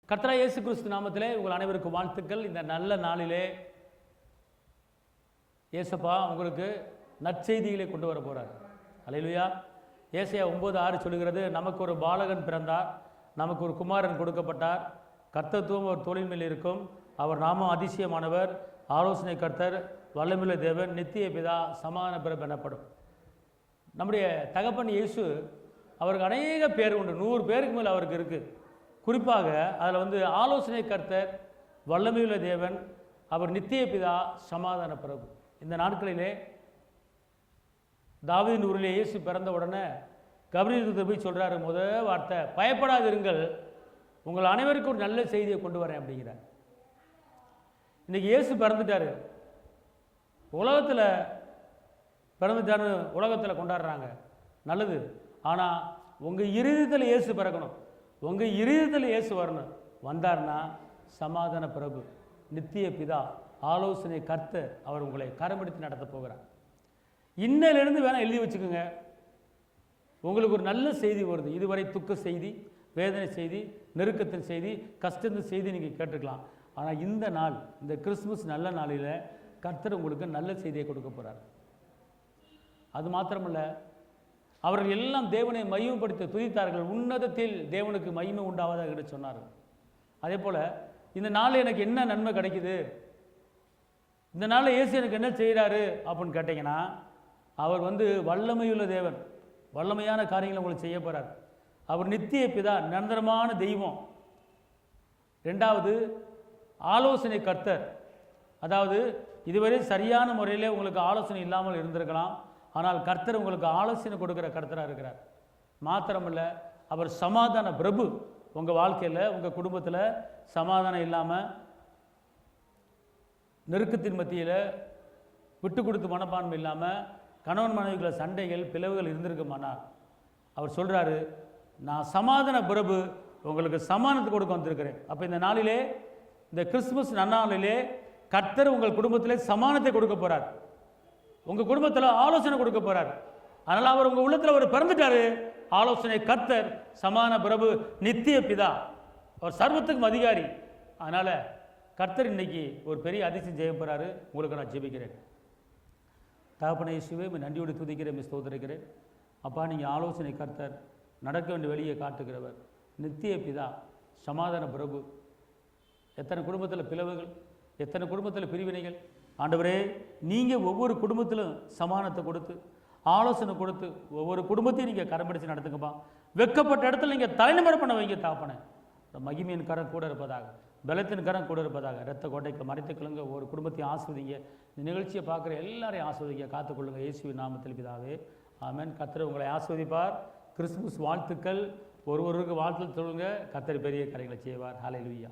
கர்த்தராகிய இயேசு கிறிஸ்து நாமத்திலே உங்கள் அனைவருக்கும் வாழ்த்துக்கள். இந்த நல்ல நாளிலே இயேசப்பா உங்களுக்கு நற்செய்திகளை கொண்டு வர போகிறார். அல்லேலூயா. ஏசாயா 9:6 சொல்லுகிறது, நமக்கு ஒரு பாலகன் பிறந்தார், நமக்கு ஒரு குமாரன் கொடுக்கப்பட்டார், கர்த்தத்துவம் அவர் தோளின் மேல் இருக்கும், அவர் நாமம் அதிசயமானவர், ஆலோசனை கர்த்தர், வல்லமையுள்ள தேவன், நித்திய பிதா, சமாதான பிரபு எனப்படும். நம்முடைய தகப்பன் இயேசு அவருக்கு அநேக பேர் உண்டு, 100 பேருக்கு மேல் அவருக்கு இருக்குது. குறிப்பாக அதில் ஆலோசனை கர்த்தர், வல்லமையுள்ள தேவன், அவர் நித்திய பிதா, சமாதான பிரபு. இந்த நாட்களிலே தாவீதின் ஊரிலே இயேசு பிறந்த உடனே கபிரியேல் போய் சொல்கிறாரு, முதல் வார்த்தை, பயப்படாதிருங்கள், உங்கள் அனைவருக்கும் ஒரு நல்ல செய்தியை கொண்டு வரேன் அப்படிங்கிறார். இன்றைக்கி இயேசு பிறந்துட்டார், உலகத்தில் பிறந்துட்டாருன்னு உலகத்தில் கொண்டாடுறாங்க, நல்லது. ஆனால் உங்கள் இருதயத்தில் இயேசு பிறக்கணும், உங்கள் இருதயத்தில் இயேசு வரணும். வந்தார்னா சமாதான பிரபு, நித்திய பிதா, ஆலோசனை கர்த்தர், அவர் உங்களை கரமெடுத்து நடத்த போகிறார். இன்னிலிருந்து வேணால் எழுதி வச்சுக்கோங்க, உங்களுக்கு ஒரு நல்ல செய்தி வருது. இதுவரை துக்க செய்தி, வேதனை செய்தி, நெருக்கத்தின் செய்தி, கஷ்டத்தின் செய்தி நீங்கள் கேட்டுக்கலாம். ஆனால் இந்த நாள், இந்த கிறிஸ்துமஸ் நல்ல நாளில் கர்த்தர் உங்களுக்கு நல்ல செய்தியை கொடுக்க போகிறார். அது மாத்திரமல்ல, அவர்கள் எல்லாம் தேவனை மகிமைப்படுத்த துதித்தார்கள், உன்னதத்தில் தேவனுக்கு மகிமை உண்டாவதாக என்று சொன்னார்கள். அதே போல் இந்த நாளில் எனக்கு என்ன நன்மை கிடைக்குது, இந்த நாளில் இயேசு எனக்கு என்ன செய்கிறாரு அப்படின்னு கேட்டிங்கன்னா, அவர் வல்லமையுள்ள தேவன், வல்லமையான காரியங்களை உங்களுக்கு செய்ய போகிறார். அவர் நித்திய பிதா, நிரந்தரமான தெய்வம். ரெண்டாவது, ஆலோசனை கர்த்தர். அதாவது இதுவரை சரியான முறையில் உங்களுக்கு ஆலோசனை இல்லாமல் இருந்திருக்கலாம், ஆனால் கர்த்தர் உங்களுக்கு ஆலோசனை கொடுக்குற கர்த்தராக இருக்கிறார். மாத்திரமல்ல, அவர் சமாதான பிரபு. உங்கள் வாழ்க்கையில், உங்கள் குடும்பத்தில் சமாதானம் இல்லாமல், நெருக்கத்தின் மத்தியில் விட்டு கொடுத்து மனப்பான்மை இல்லாமல், கணவன் மனைவிகளை சண்டைகள், பிளவுகள் இருந்திருக்குமானால், அவர் சொல்கிறாரு, நான் சமாதான பிரபு, உங்களுக்கு சமாதானத்தை கொடுக்க வந்திருக்கிறேன். அப்போ இந்த நாளிலே, இந்த கிறிஸ்துமஸ் நன்னாளிலே கர்த்தர் உங்கள் குடும்பத்திலே சமாதானத்தை கொடுக்க போகிறார், உங்கள் குடும்பத்தில் ஆலோசனை கொடுக்க போகிறார். அதனால் அவர் உங்கள் உள்ளத்தில் அவர் பிறந்துட்டார். ஆலோசனை கர்த்தர், சமாதான பிரபு, நித்திய பிதா, அவர் சர்வத்துக்கும் அதிகாரி. அதனால் கர்த்தர் இன்னைக்கு ஒரு பெரிய அதிசயம் செய்ய போகிறாரு. உங்களுக்கு நான் ஜெபிக்கிறேன். தகப்பனே இயேசுவே, நன்றியோடு துதிக்கிறேன், ஸ்தோத்திரிக்கிறேன். அப்பா, நீங்கள் ஆலோசனை கர்த்தர், நடக்க வேண்டிய வழியை காட்டுகிறவர், நித்திய பிதா, சமாதான பிரபு. எத்தனை குடும்பத்தில் பிளவுகள், எத்தனை குடும்பத்தில் பிரிவினைகள். ஆண்டவரே, நீங்கள் ஒவ்வொரு குடும்பத்திலும் சமாதானத்தை கொடுத்து, ஆலோசனை கொடுத்து, ஒவ்வொரு குடும்பத்தையும் நீங்கள் கரம் பிடிச்சு நடத்துங்கப்பா. வெக்கப்பட்ட இடத்துல நீங்கள் தலைநிமிர பண்ண வைங்க தாப்பனே. மகிமையின் கரம் கூட இருப்பதாக, பலத்தின் கரம் கூட இருப்பதாக, இரத்த கோட்டைக்கு மறைத்து கொள்ளுங்க. ஒவ்வொரு குடும்பத்தையும் ஆஸ்வதிங்க. இந்த நிகழ்ச்சியை பார்க்குற எல்லாரையும் ஆஸ்வதிங்க, காத்துக்கொள்ளுங்க. இயேசுவின் நாமத்தில் பிதாவே, ஆமென். கர்த்தர் உங்களை ஆஸ்வதிப்பார். கிறிஸ்துமஸ் வாழ்த்துக்கள். ஒருவருக்கு வாழ்த்து சொல்லுங்க. கர்த்தர் பெரிய காரியங்களை செய்வார். ஹல்லேலூயா.